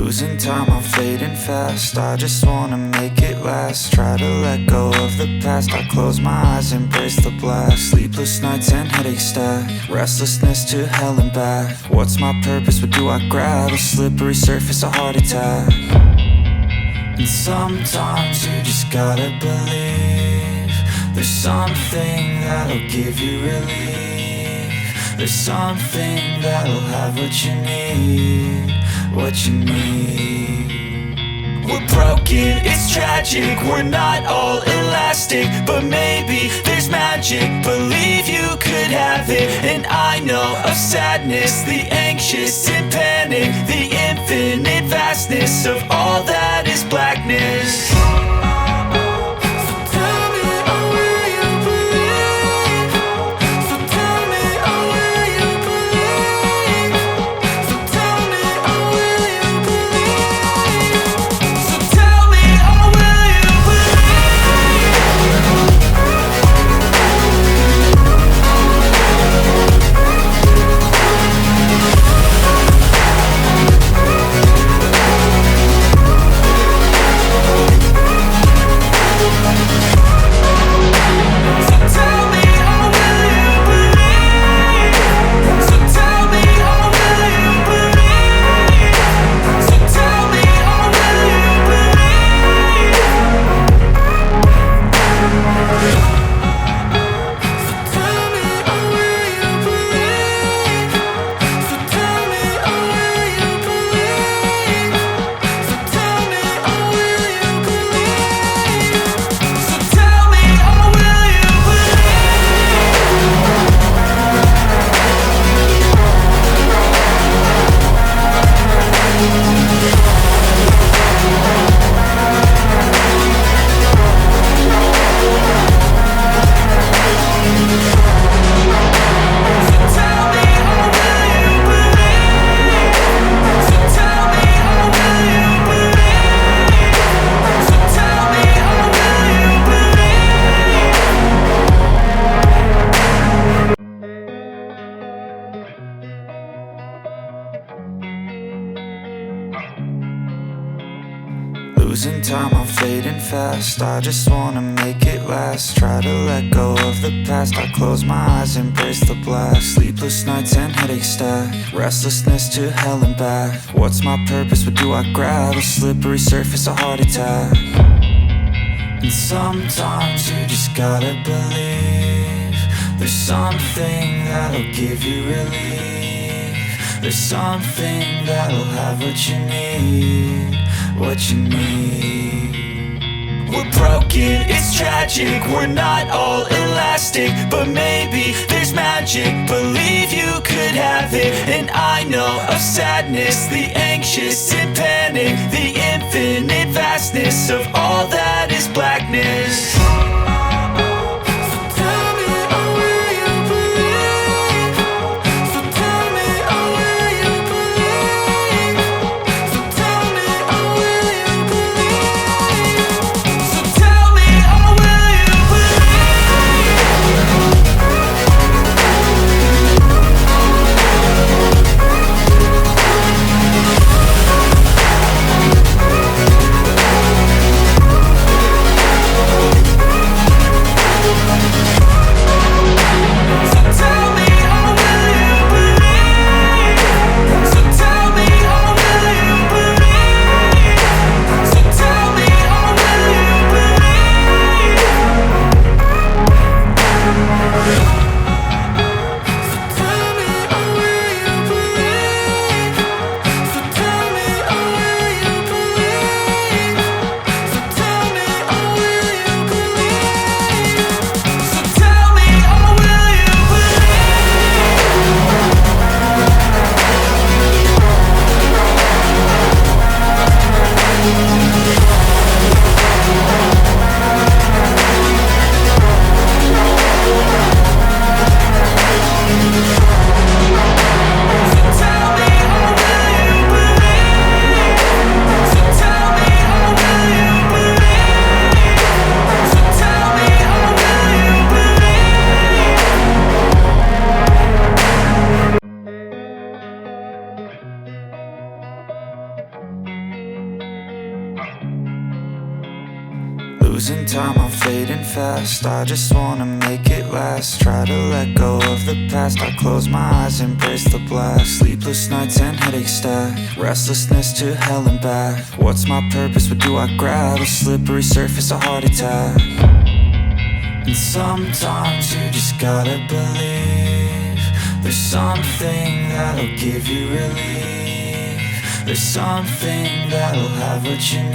Losing time, I'm fading fast. I just wanna make it last. Try to let go of the past. I close my eyes, embrace the blast. Sleepless nights and headaches stack. Restlessness to hell and back. What's my purpose? What do I grab? A slippery surface, a heart attack. And sometimes you just gotta believe there's something that'll give you relief. There's something that'll have what you need, what you need. We're broken, it's tragic, we're not all elastic, but maybe there's magic. Believe you could have it, and I know of sadness, the anxious and panic, the infinite vastness of all that is blackness. Losing time, I'm fading fast. I just wanna make it last. Try to let go of the past. I close my eyes, embrace the blast. Sleepless nights and headaches stack. Restlessness to hell and back. What's my purpose? What do I grab? A slippery surface, a heart attack. And sometimes you just gotta believe there's something that'll give you relief. There's something that'll have what you need, what you need. We're broken, it's tragic, we're not all elastic, but maybe there's magic. Believe you could have it, and I know of sadness, the anxious and panic, the infinite vastness of all that is blackness. Losing time, I'm fading fast. I just wanna make it last. Try to let go of the past. I close my eyes, embrace the blast. Sleepless nights and headache stack. Restlessness to hell and back. What's my purpose, what do I grab? A slippery surface, a heart attack. And sometimes you just gotta believe there's something that'll give you relief. There's something that'll have what you need.